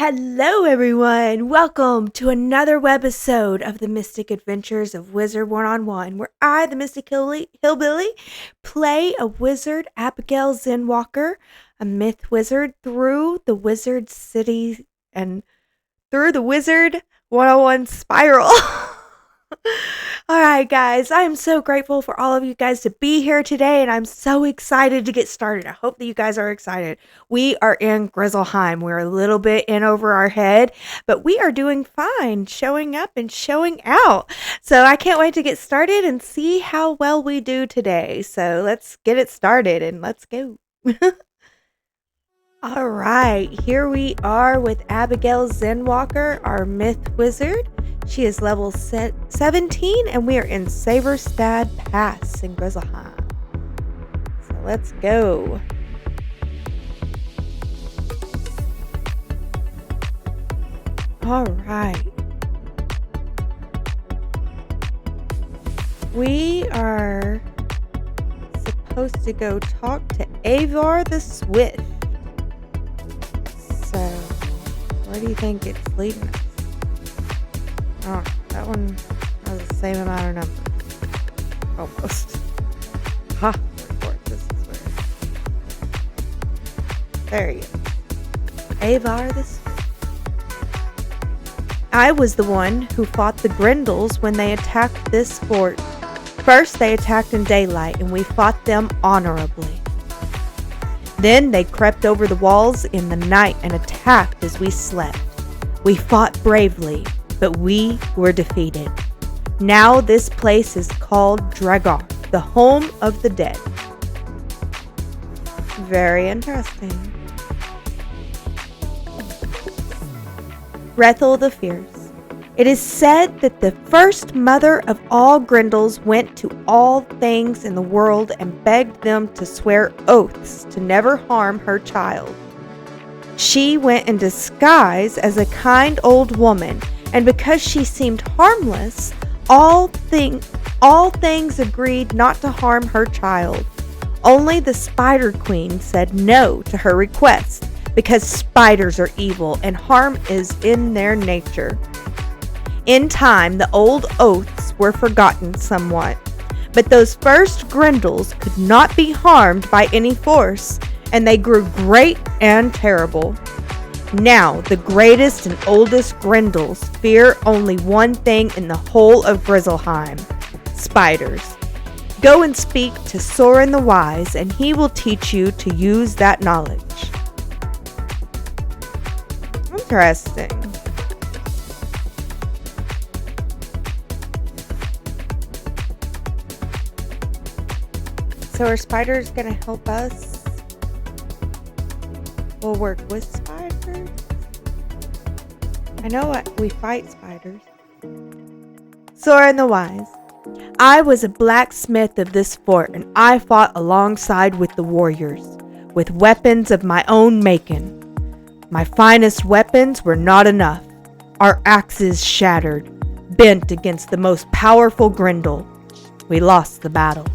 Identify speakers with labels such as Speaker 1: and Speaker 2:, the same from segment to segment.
Speaker 1: Hello everyone! Welcome to another webisode of the Mystic Adventures of Wizard101, where I, the Mystic Hillbillie, play a wizard, Abigail Zenwalker, a myth wizard, through the wizard city and through the Wizard101 spiral. Alright guys, I am so grateful for all of you guys to be here today, and I'm so excited to get started. I hope that you guys are excited. We are in Grizzleheim. We're a little bit in over our head, but we are doing fine, showing up and showing out. So I can't wait to get started and see how well we do today. So let's get it started and let's go. Alright, here we are with Abigail Zenwalker, our myth wizard. She is level 17, and we are in Savarstaad Pass in Grizzleheim. So let's go. All right. We are supposed to go talk to Avar the Swift. So, where do you think it's leading us? Oh, that one has the same amount of numbers. Almost. Ha! This is where. There he is. Avar the Swift. I was the one who fought the Grendels when they attacked this fort. First, they attacked in daylight, and we fought them honorably. Then they crept over the walls in the night and attacked as we slept. We fought bravely, but we were defeated. Now this place is called Draugarth, the home of the dead. Very interesting. Hrethel the Fierce. It is said that the first mother of all Grendels went to all things in the world and begged them to swear oaths to never harm her child. She went in disguise as a kind old woman, and because she seemed harmless, all things agreed not to harm her child. Only the Spider Queen said no to her request, because spiders are evil and harm is in their nature. In time, the old oaths were forgotten somewhat, but those first Grendels could not be harmed by any force, and they grew great and terrible. Now, the greatest and oldest Grendels fear only one thing in the whole of Grizzleheim: spiders. Go and speak to Soren the Wise, and he will teach you to use that knowledge. Interesting. So are spiders going to help us? We'll work with spiders? I know we fight spiders. Soren the Wise. I was a blacksmith of this fort, and I fought alongside with the warriors, with weapons of my own making. My finest weapons were not enough. Our axes shattered, bent against the most powerful Grendel. We lost the battle.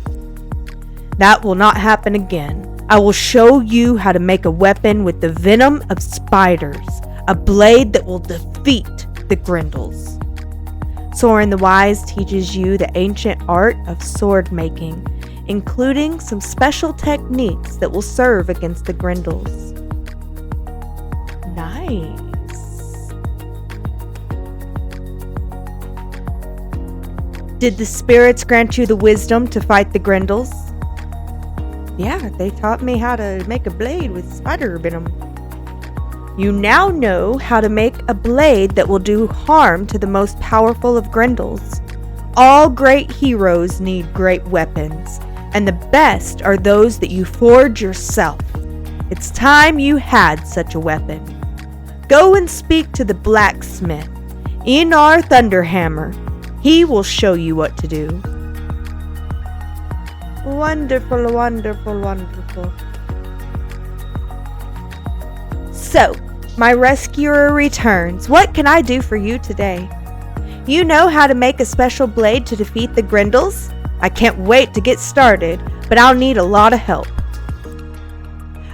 Speaker 1: That will not happen again. I will show you how to make a weapon with the venom of spiders, a blade that will defeat the Grendels. Soren the Wise teaches you the ancient art of sword making, including some special techniques that will serve against the Grendels. Nice. Did the spirits grant you the wisdom to fight the Grendels? Yeah, they taught me how to make a blade with spider venom. You now know how to make a blade that will do harm to the most powerful of Grendels. All great heroes need great weapons, and the best are those that you forge yourself. It's time you had such a weapon. Go and speak to the blacksmith, Einar Thunderhammer. He will show you what to do. Wonderful, wonderful, wonderful. So, my rescuer returns. What can I do for you today? You know how to make a special blade to defeat the Grendels? I can't wait to get started, but I'll need a lot of help.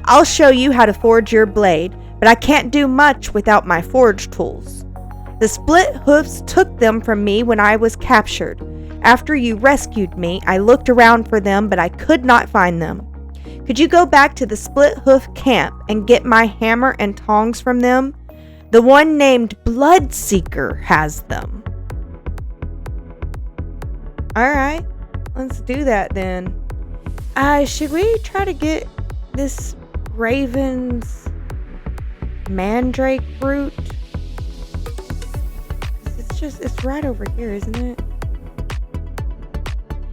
Speaker 1: I'll show you how to forge your blade, but I can't do much without my forge tools. The split hoofs took them from me when I was captured. After you rescued me, I looked around for them, but I could not find them. Could you go back to the split hoof camp and get my hammer and tongs from them? The one named Bloodseeker has them. Alright, let's do that then. Should we try to get this Raven's mandrake root? It's right over here, isn't it?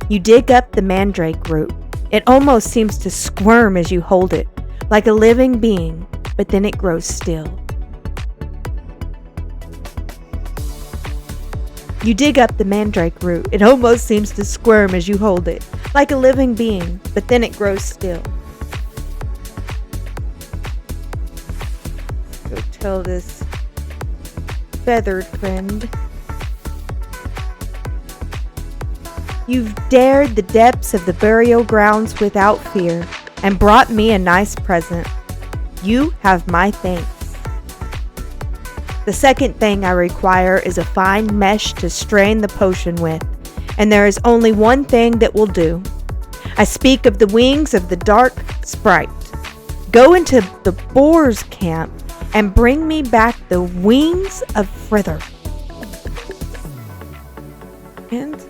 Speaker 1: You dig up the mandrake root. It almost seems to squirm as you hold it, like a living being, but then it grows still. You dig up the mandrake root. It almost seems to squirm as you hold it, like a living being, but then it grows still. Go tell this feathered friend. You've dared the depths of the burial grounds without fear and brought me a nice present. You have my thanks. The second thing I require is a fine mesh to strain the potion with, and there is only one thing that will do. I speak of the wings of the dark sprite. Go into the Boar's camp and bring me back the wings of Frither. And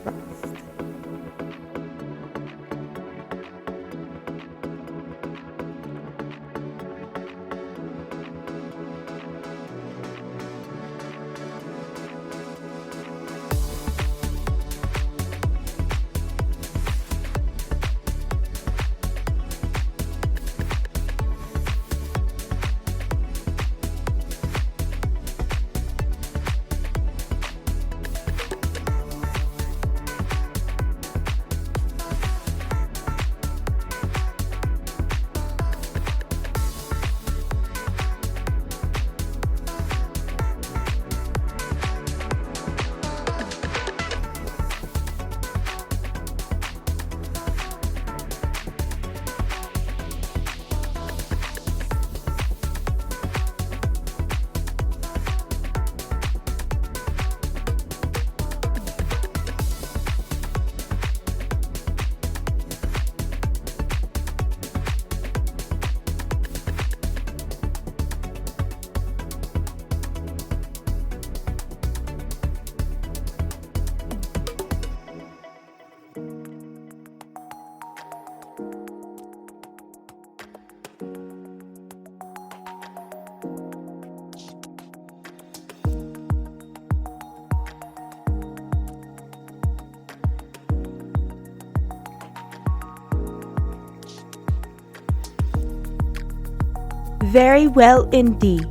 Speaker 1: very well indeed.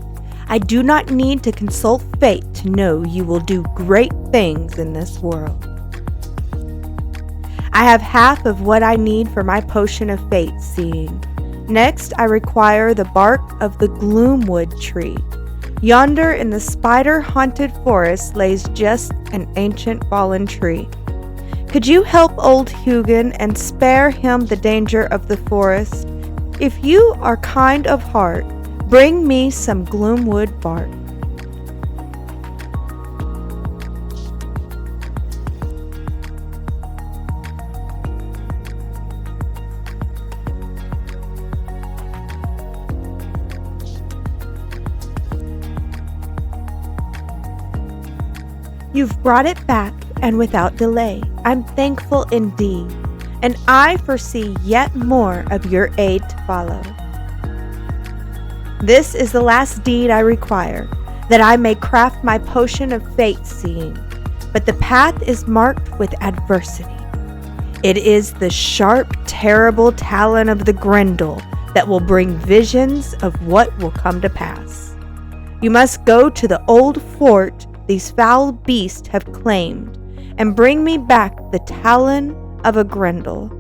Speaker 1: I do not need to consult fate to know you will do great things in this world. I have half of what I need for my potion of fate seeing. Next, I require the bark of the gloomwood tree. Yonder in the spider-haunted forest lays just an ancient fallen tree. Could you help old Hugin and spare him the danger of the forest? If you are kind of heart, bring me some gloomwood bark. You've brought it back, and without delay. I'm thankful indeed, and I foresee yet more of your aid to follow. This is the last deed I require, that I may craft my potion of fate seeing, but the path is marked with adversity. It is the sharp, terrible talon of the Grendel that will bring visions of what will come to pass. You must go to the old fort these foul beasts have claimed, and bring me back the talon of a Grendel.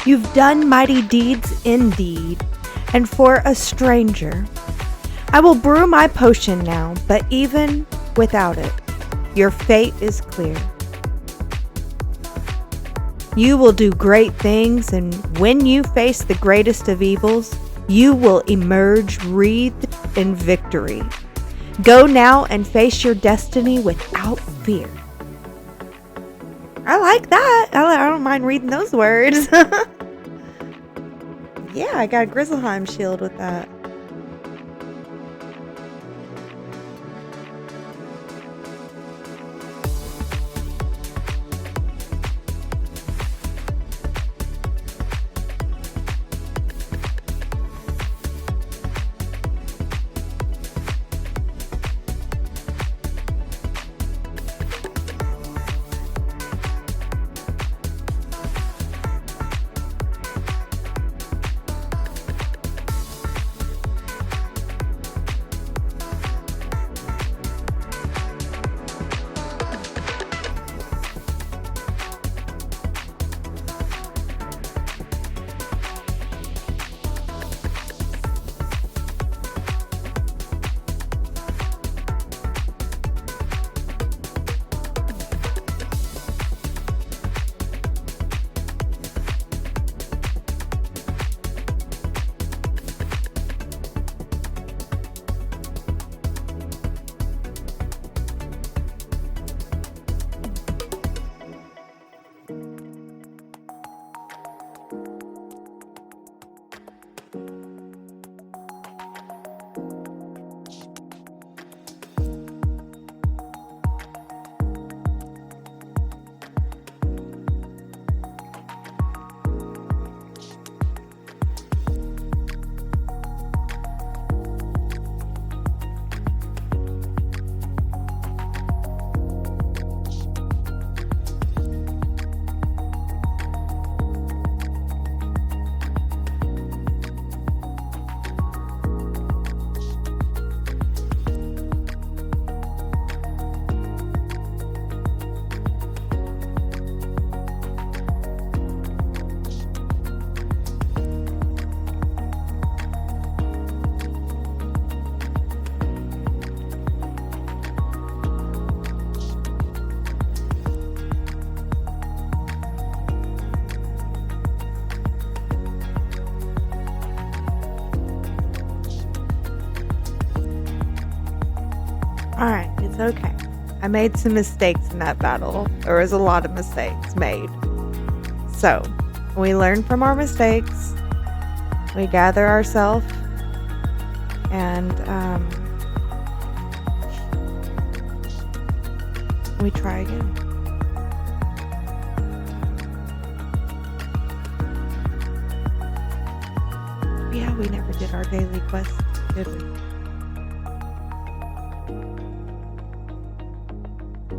Speaker 1: You've done mighty deeds indeed, and for a stranger. I will brew my potion now, but even without it, your fate is clear. You will do great things, and when you face the greatest of evils, you will emerge wreathed in victory. Go now and face your destiny without fear. I like that. I don't mind reading those words. Yeah, I got a Grizzleheim shield with that. Alright, it's okay. I made some mistakes in that battle. There was a lot of mistakes made. So, we learn from our mistakes. We gather ourselves. And, we try again. Yeah, we never did our daily quest, did we?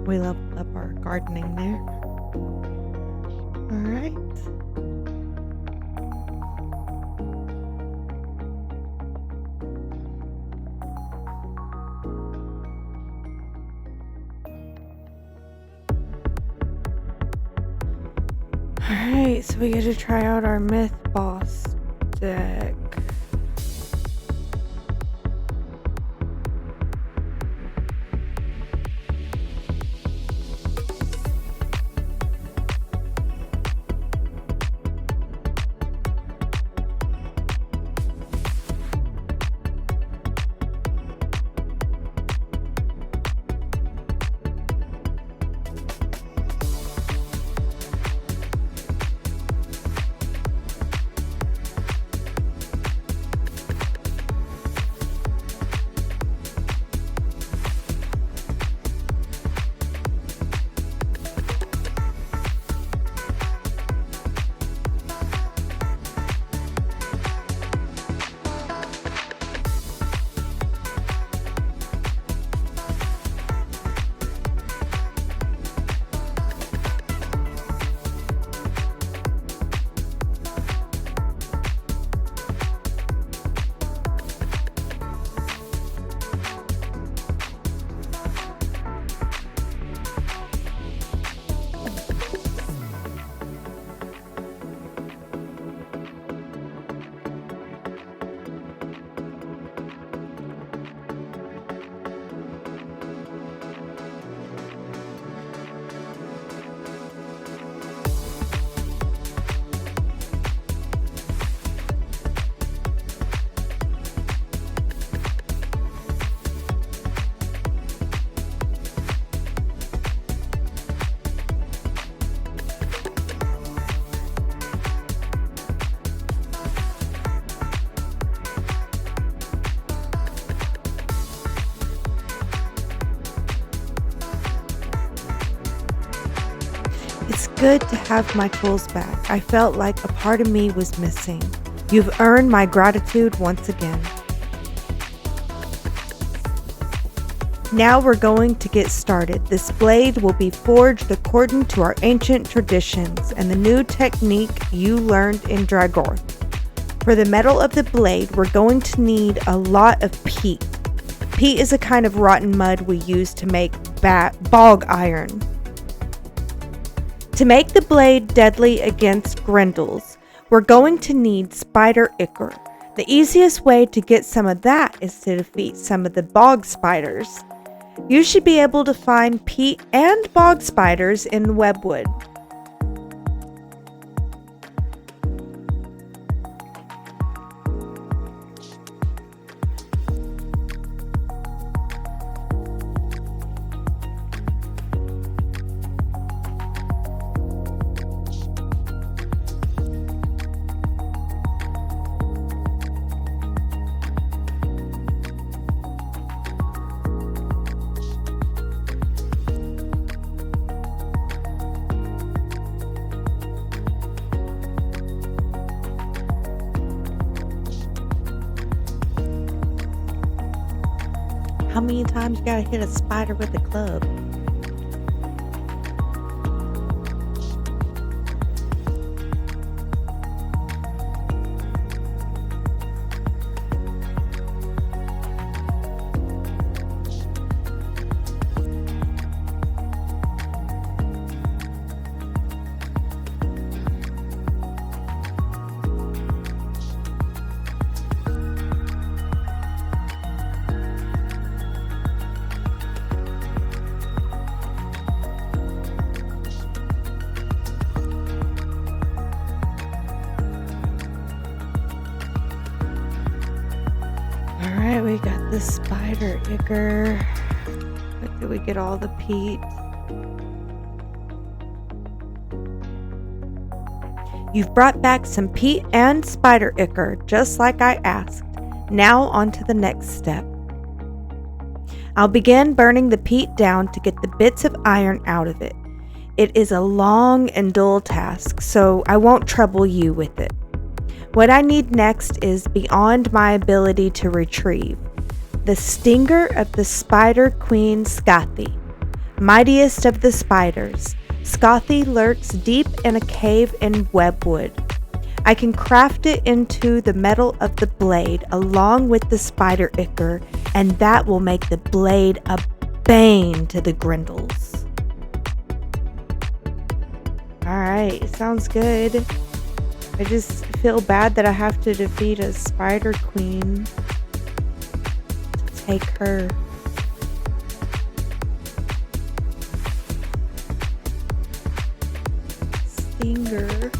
Speaker 1: We leveled up our gardening there. Alright. Alright, so we get to try out our myth boss deck. It's good to have my tools back. I felt like a part of me was missing. You've earned my gratitude once again. Now we're going to get started. This blade will be forged according to our ancient traditions and the new technique you learned in Draugarth. For the metal of the blade, we're going to need a lot of peat. Peat is a kind of rotten mud we use to make bog iron. To make the blade deadly against Grendels, we're going to need spider-ichor. The easiest way to get some of that is to defeat some of the bog spiders. You should be able to find peat and bog spiders in Webwood. How many times you gotta hit a spider with a club? Alright, we got the spider-ichor. But did we get all the peat? You've brought back some peat and spider-ichor, just like I asked. Now on to the next step. I'll begin burning the peat down to get the bits of iron out of it. It is a long and dull task, so I won't trouble you with it. What I need next is beyond my ability to retrieve. The stinger of the spider queen Skathi. Mightiest of the spiders, Skathi lurks deep in a cave in Webwood. I can craft it into the metal of the blade along with the spider-ichor, and that will make the blade a bane to the Grendels. Alright, sounds good. I just feel bad that I have to defeat a spider queen to take her. Stinger.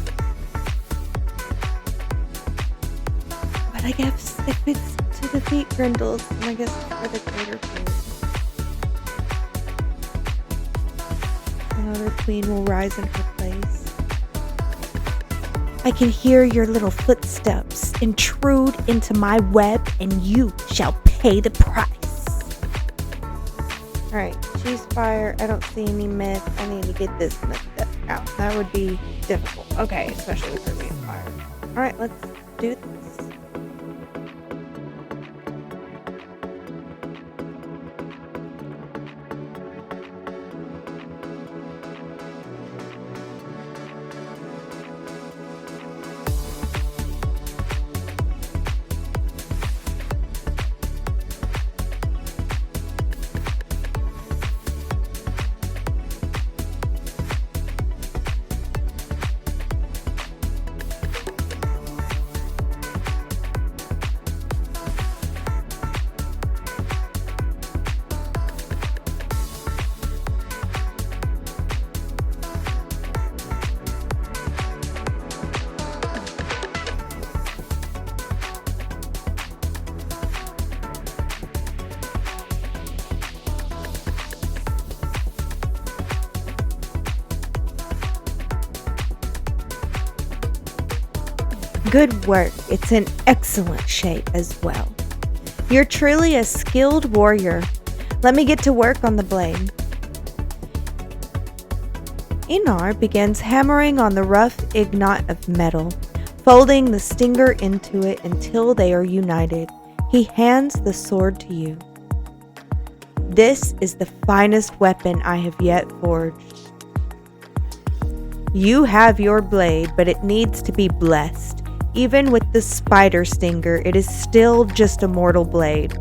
Speaker 1: But I guess if it's to defeat Grendels, then I guess it's for the greater good. Another queen will rise in her place. I can hear your little footsteps intrude into my web, and you shall pay the price. Alright, choose fire. I don't see any myth. I need to get this myth out. That would be difficult. Okay, especially with her being fire. Alright, let's do this. Good work. It's in excellent shape as well. You're truly a skilled warrior. Let me get to work on the blade. Inar begins hammering on the rough ignot of metal, folding the stinger into it until they are united. He hands the sword to you. This is the finest weapon I have yet forged. You have your blade, but it needs to be blessed. Even with the spider stinger, it is still just a mortal blade.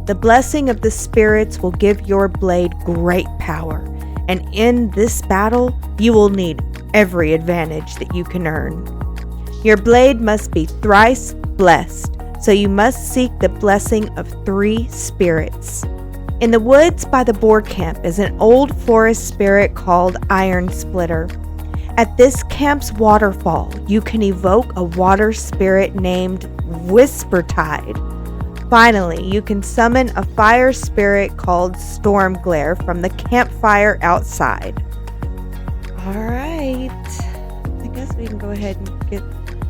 Speaker 1: The blessing of the spirits will give your blade great power, and in this battle, you will need every advantage that you can earn. Your blade must be thrice blessed, so you must seek the blessing of 3 spirits. In the woods by the Boar camp is an old forest spirit called Iron Splitter. At this camp's waterfall, you can evoke a water spirit named Whispertide. Finally, you can summon a fire spirit called Stormglare from the campfire outside. Alright, I guess we can go ahead and get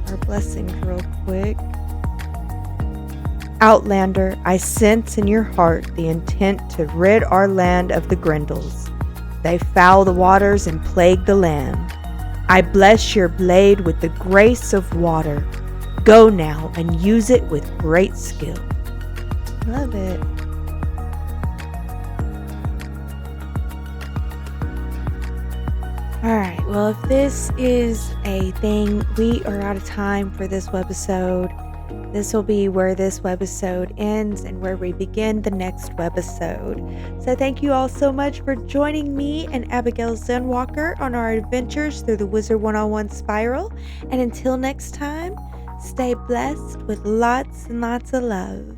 Speaker 1: our blessings real quick. Outlander, I sense in your heart the intent to rid our land of the Grendels. They foul the waters and plague the land. I bless your blade with the grace of water. Go now and use it with great skill. Love it. Alright, well, if this is a thing, we are out of time for this webisode. This will be where this webisode ends and where we begin the next webisode. So thank you all so much for joining me and Abigail Zenwalker on our adventures through the Wizard101 spiral. And until next time, stay blessed with lots and lots of love.